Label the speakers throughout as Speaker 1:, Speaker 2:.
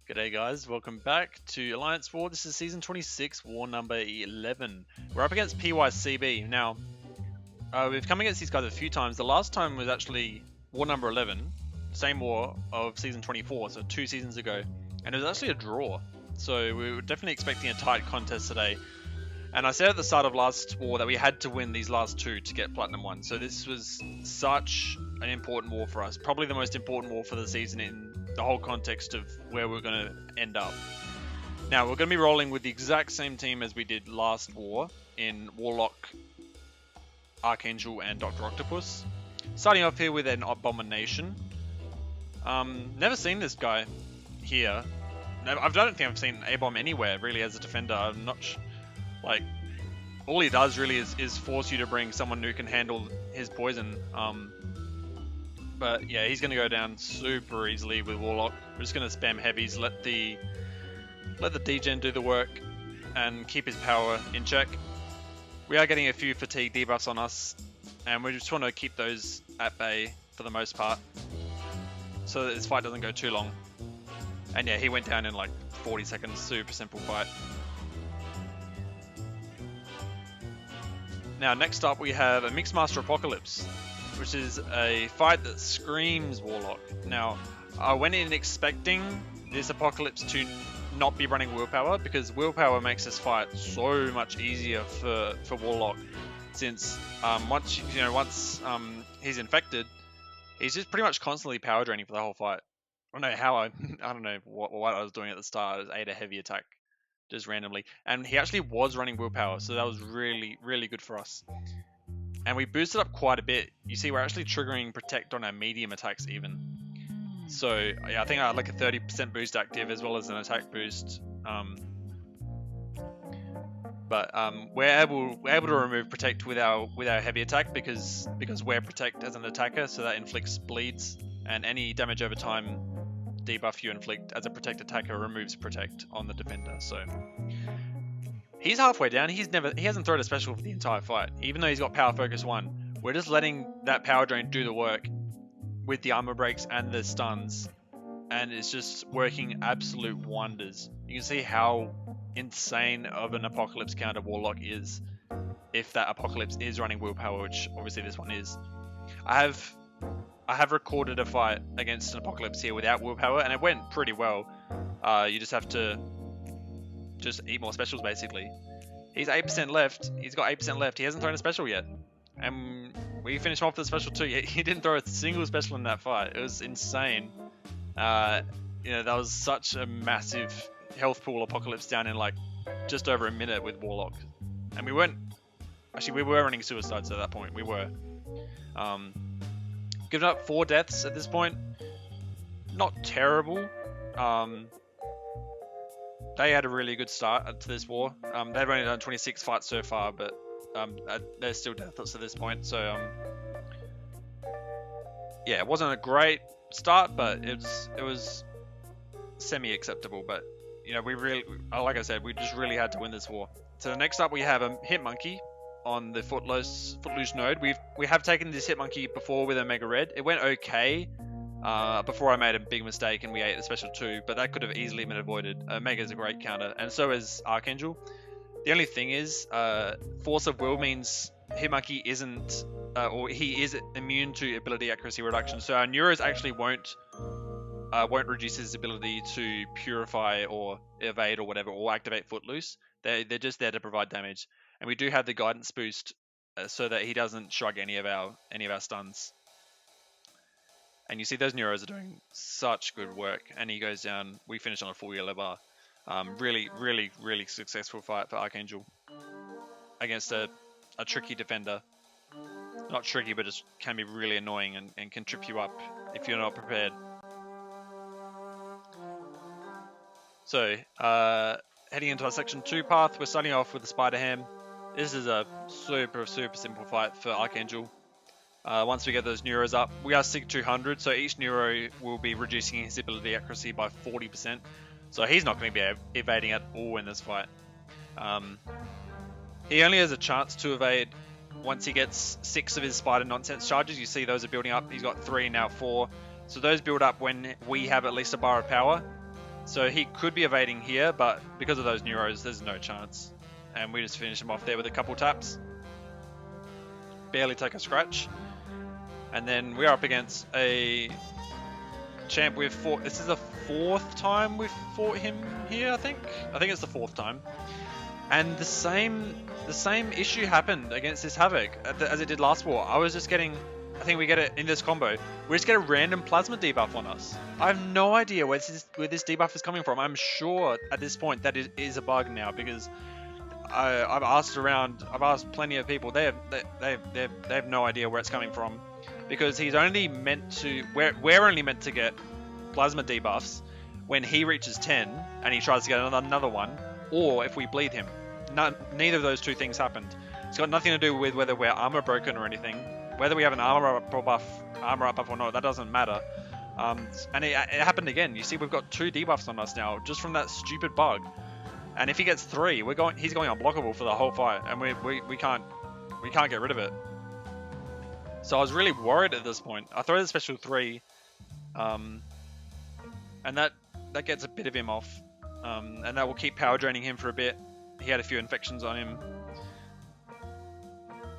Speaker 1: G'day guys, welcome back to Alliance War. This is Season 26, War number 11. We're up against PYCB. Now, we've come against these guys a few times. The last time was actually War number 11, same war of Season 24, so 2 seasons ago. And it was actually a draw. So we were definitely expecting a tight contest today. And I said at the start of last war that we had to win these last 2 to get Platinum 1. So this was such an important war for us. Probably the most important war for the season in the whole context of where we're going to end up. Now, we're going to be rolling with the exact same team as we did last war in Warlock, Archangel, and Dr. Octopus. Starting off here with an Abomination. Never seen this guy here. I don't think I've seen A-Bomb anywhere, really, as a defender. I'm not like, all he does really is force you to bring someone who can handle his poison. But yeah, he's going to go down super easily with Warlock. We're just going to spam heavies, let the degen do the work, and keep his power in check. We are getting a few fatigue debuffs on us, and we just want to keep those at bay for the most part, so that this fight doesn't go too long. And yeah, he went down in like 40 seconds, super simple fight. Now next up we have a Mixmaster Apocalypse, which is a fight that screams Warlock. Now, I went in expecting this Apocalypse to not be running Willpower, because Willpower makes this fight so much easier for Warlock, since once he's infected, he's just pretty much constantly power draining for the whole fight. I don't know how I don't know what I was doing at the start. I was ate a heavy attack just randomly, and he actually was running Willpower, so that was really good for us. And we boosted up quite a bit. You see, we're actually triggering Protect on our medium attacks even. So yeah, I think I had like a 30% boost active as well as an attack boost. But we're able to remove Protect with our heavy attack because we're Protect as an attacker, so that inflicts bleeds, and any damage over time debuff you inflict as a Protect attacker removes Protect on the defender. So he's halfway down. He hasn't thrown a special for the entire fight, even though he's got Power Focus 1. We're just letting that Power Drain do the work with the armor breaks and the stuns, and it's just working absolute wonders. You can see how insane of an Apocalypse counter Warlock is if that Apocalypse is running Willpower, which obviously this one is. I have recorded a fight against an Apocalypse here without Willpower, and it went pretty well. You just have to eat more specials, basically. He's 8% left. He's got 8% left. He hasn't thrown a special yet. And we finished him off with a special too. He didn't throw a single special in that fight. It was insane. That was such a massive health pool Apocalypse down in like just over a minute with Warlock. And we were running suicides at that point. We were. Given up 4 deaths at this point. Not terrible. They had a really good start to this war. They've only done 26 fights so far, but they're still deathless at this point. So yeah, it wasn't a great start, but it was semi-acceptable. But we really, like I said, we just really had to win this war. So next up we have a Hit Monkey on the Footloose node. We have taken this Hit Monkey before with Omega Red. It went okay. Before I made a big mistake and we ate the special 2, but that could have easily been avoided. Omega's a great counter, and so is Archangel. The only thing is, Force of Will means Hitmonkey isn't, or he is immune to ability accuracy reduction, so our Neuros actually won't reduce his ability to purify or evade or whatever, or activate Footloose. They're just there to provide damage, and we do have the guidance boost so that he doesn't shrug any of our stuns. And you see those Neuros are doing such good work, and he goes down. We finish on a full yellow bar. Really successful fight for Archangel against a tricky defender. Not tricky, but just can be really annoying and can trip you up if you're not prepared. So, heading into our section 2 path, we're starting off with the Spider Ham. This is a super simple fight for Archangel. Once we get those Neuros up, we are Sig 200, so each Neuro will be reducing his ability accuracy by 40%. So he's not going to be evading at all in this fight. He only has a chance to evade once he gets 6 of his Spider Nonsense charges. You see those are building up. He's got 3, now 4. So those build up when we have at least a bar of power. So he could be evading here, but because of those neuros, there's no chance. And we just finish him off there with a couple taps. Barely take a scratch. And then we're up against a champ we've fought. This is the 4th time we've fought him here, I think. I think it's the 4th time. And the same issue happened against this Havok as it did last war. I was just getting, I think we get it in this combo. We just get a random plasma debuff on us. I have no idea where this debuff is coming from. I'm sure at this point that it is a bug now, because I've asked around. I've asked plenty of people. They have no idea where it's coming from, because he's only meant to. We're only meant to get plasma debuffs when he reaches 10 and he tries to get another one, or if we bleed him. Neither of those two things happened. It's got nothing to do with whether we're armor broken or anything. Whether we have an armor up buff or not, that doesn't matter. And it happened again. You see, we've got 2 debuffs on us now, just from that stupid bug. And if he gets 3, he's going unblockable for the whole fight, and we can't get rid of it. So I was really worried at this point. I throw the special 3, and that gets a bit of him off, and that will keep power draining him for a bit. He had a few infections on him,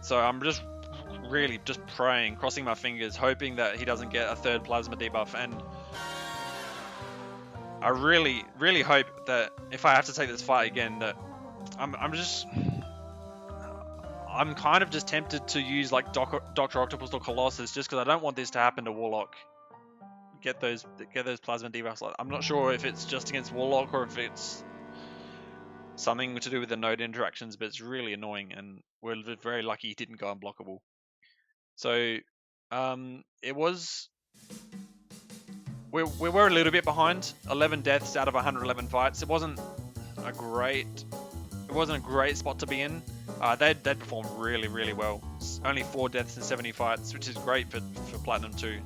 Speaker 1: so I'm just really just praying, crossing my fingers, hoping that he doesn't get a 3rd plasma debuff. And I really, really hope that if I have to take this fight again, that I'm kind of just tempted to use like Dr. Octopus or Colossus, just because I don't want this to happen to Warlock. Get those plasma debuffs. I'm not sure if it's just against Warlock or if it's something to do with the node interactions, but it's really annoying, and we're very lucky he didn't go unblockable. So it was. We were a little bit behind. 11 deaths out of 111 fights. It wasn't a great spot to be in. They'd performed really, really well. Only 4 deaths in 70 fights, which is great for Platinum 2.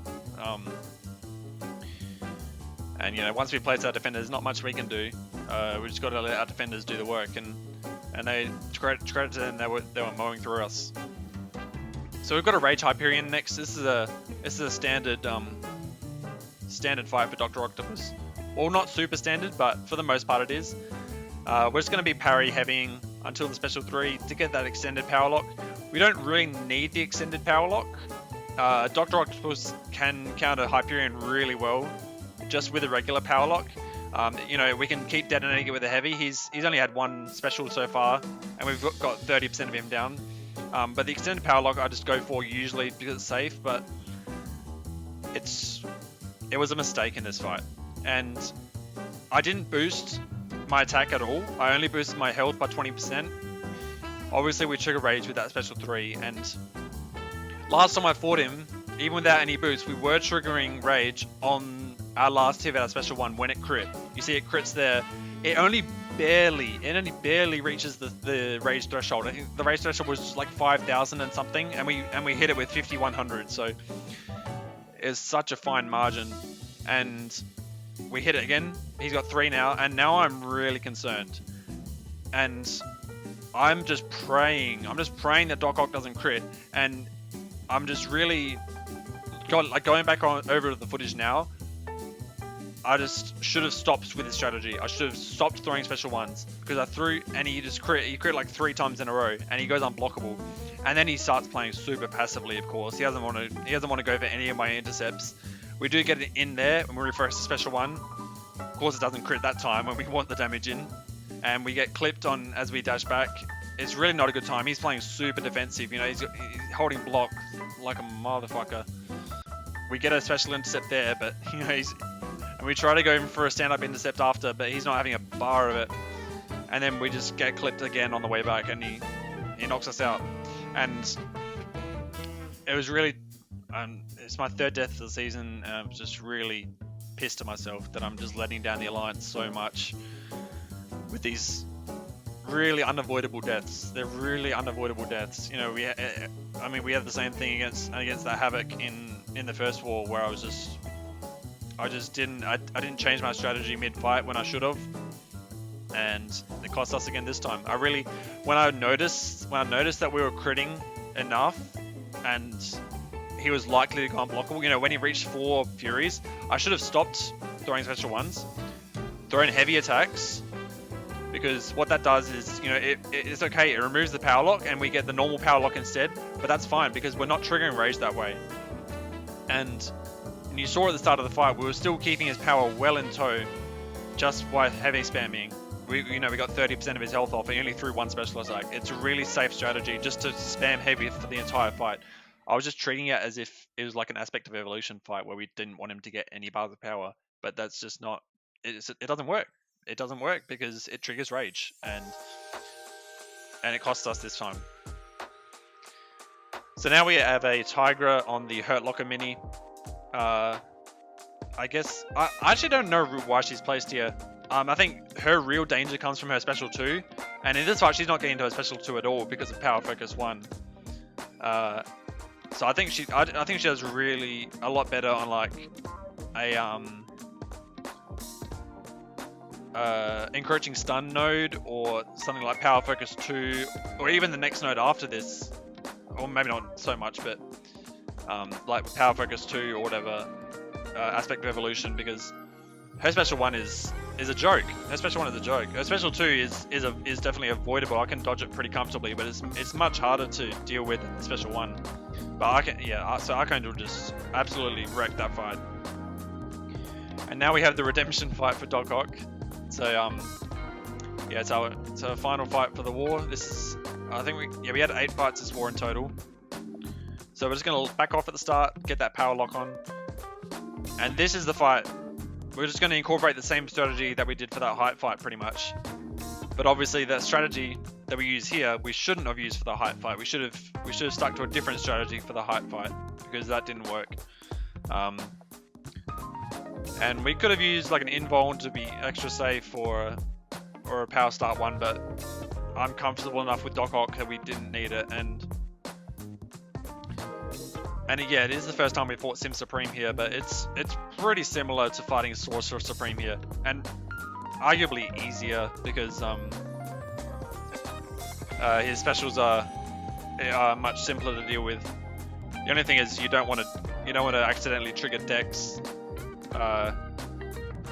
Speaker 1: And you know, once we place our defenders, not much we can do. We just got to let our defenders do the work, and they credit to them, they were mowing through us. So we've got a Rage Hyperion next. This is a standard fight for Dr. Octopus. Well, not super standard, but for the most part it is. We're just going to be parry heavying until the special 3 to get that extended power lock. We don't really need the extended power lock. Dr. Octopus can counter Hyperion really well just with a regular power lock. You know, we can keep detonating it with a heavy. He's only had 1 special so far, and we've got 30% of him down. But the extended power lock I just go for usually because it's safe, but it was a mistake in this fight. And I didn't boost my attack at all. I only boosted my health by 20%. Obviously we trigger rage with that special 3, and last time I fought him, even without any boost, we were triggering rage on our last hit of our special 1 when it crit. You see it crits there. It only barely reaches the rage threshold. I think the rage threshold was like 5,000 and something, and we hit it with 5,100. So it's such a fine margin, and we hit it again. He's got 3 now, and now I'm really concerned. And I'm just praying that Doc Ock doesn't crit, and I'm just really going back over the footage now. I just should have stopped with this strategy. I should have stopped throwing special 1s, because I threw and he just crit. He crit like 3 times in a row, and he goes unblockable. And then he starts playing super passively. Of course, he doesn't want to go for any of my intercepts. We do get it in there when we refresh the special 1. Of course, it doesn't crit that time when we want the damage in, and we get clipped on as we dash back. It's really not a good time. He's playing super defensive. You know, he's holding block like a motherfucker. We get a special intercept there, but you know and we try to go in for a stand-up intercept after, but he's not having a bar of it. And then we just get clipped again on the way back, and he knocks us out. And it was really, it's my 3rd death of the season, and I'm just really pissed at myself that I'm just letting down the Alliance so much with these really unavoidable deaths. They're really unavoidable deaths. You know, we had the same thing against that Havok in the first war, where I didn't change my strategy mid-fight when I should have, and it cost us again this time. When I noticed that we were critting enough, and he was likely to go unblockable, you know, when he reached 4 Furies, I should have stopped throwing special 1s. throw in heavy attacks, because what that does is, you know, it's okay, it removes the power lock and we get the normal power lock instead, but that's fine because we're not triggering rage that way. And you saw at the start of the fight, we were still keeping his power well in tow just by heavy spamming. We got 30% of his health off and he only threw one special attack. It's a really safe strategy just to spam heavy for the entire fight. I was just treating it as if it was like an aspect of evolution fight where we didn't want him to get any bars of power, but that's just not, it doesn't work. It doesn't work because it triggers rage and it costs us this time. So now we have a Tigra on the Hurt Locker mini. I guess, I actually don't know why she's placed here. I think her real danger comes from her special 2, and in this fight she's not getting to her special 2 at all because of Power Focus 1. So I think she does really a lot better on like a encroaching stun node or something like Power Focus 2, or even the next node after this, or maybe not so much, but like Power Focus 2 or whatever aspect of evolution, because her special 1 is a joke. Her special 1 is a joke. Her special 2 is definitely avoidable. I can dodge it pretty comfortably, but it's much harder to deal with than the special 1. But so Archangel just absolutely wrecked that fight. And now we have the redemption fight for Doc Ock. So yeah, it's our final fight for the war. This is, I think we had 8 fights this war in total. So we're just gonna back off at the start, get that power lock on, and this is the fight. We're just going to incorporate the same strategy that we did for that hype fight pretty much. But obviously that strategy that we use here, we shouldn't have used for the hype fight. We should have stuck to a different strategy for the hype fight because that didn't work. And we could have used like an invuln to be extra safe or a power start 1, but I'm comfortable enough with Doc Ock that we didn't need it. And yeah, it is the first time we fought Sim Supreme here, but it's pretty similar to fighting Sorcerer Supreme here, and arguably easier because his specials are much simpler to deal with. The only thing is you don't want to accidentally trigger Dex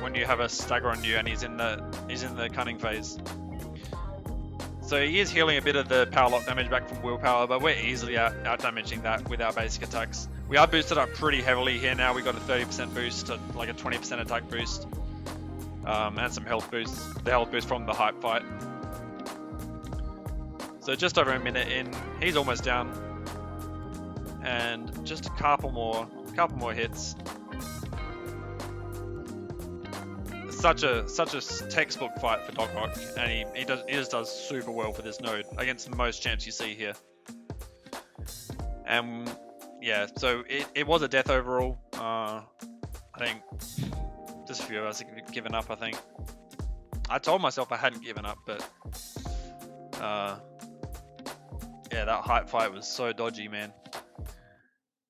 Speaker 1: when you have a stagger on you and he's in the cunning phase. So he is healing a bit of the power lock damage back from willpower, but we're easily out damaging that with our basic attacks. We are boosted up pretty heavily here now. We got a 30% boost, like a 20% attack boost, and some health boosts. The health boost from the hype fight. So just over a minute in, he's almost down, and just a couple more hits. Such a textbook fight for Doc Ock, and he just does super well for this node against most champs you see here. And yeah, so it was a death overall. I think just a few of us have given up. I think I told myself I hadn't given up, but yeah, that hype fight was so dodgy, man.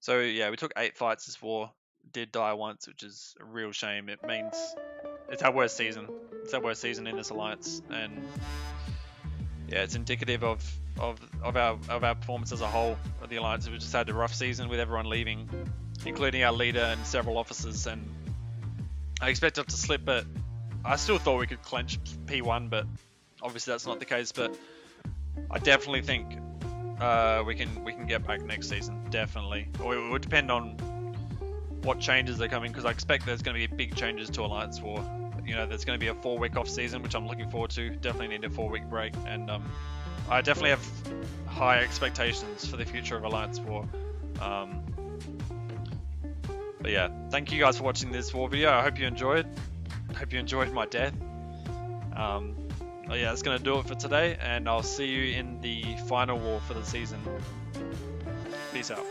Speaker 1: So yeah, we took 8 fights this war, did die once, which is a real shame. It means it's our worst season. It's our worst season in this alliance, and yeah, it's indicative of our performance as a whole of the alliance. We just had a rough season with everyone leaving, including our leader and several officers. And I expected to slip, but I still thought we could clench P1, but obviously that's not the case. But I definitely think we can get back next season, definitely. Or it would depend on what changes are coming, because I expect there's going to be big changes to Alliance War. You know, there's going to be a 4-week off season, which I'm looking forward to. Definitely need a 4-week break, and I definitely have high expectations for the future of Alliance War. But yeah, thank you guys for watching this war video. I hope you enjoyed. I hope you enjoyed my death. But yeah, that's going to do it for today, and I'll see you in the final war for the season. Peace out.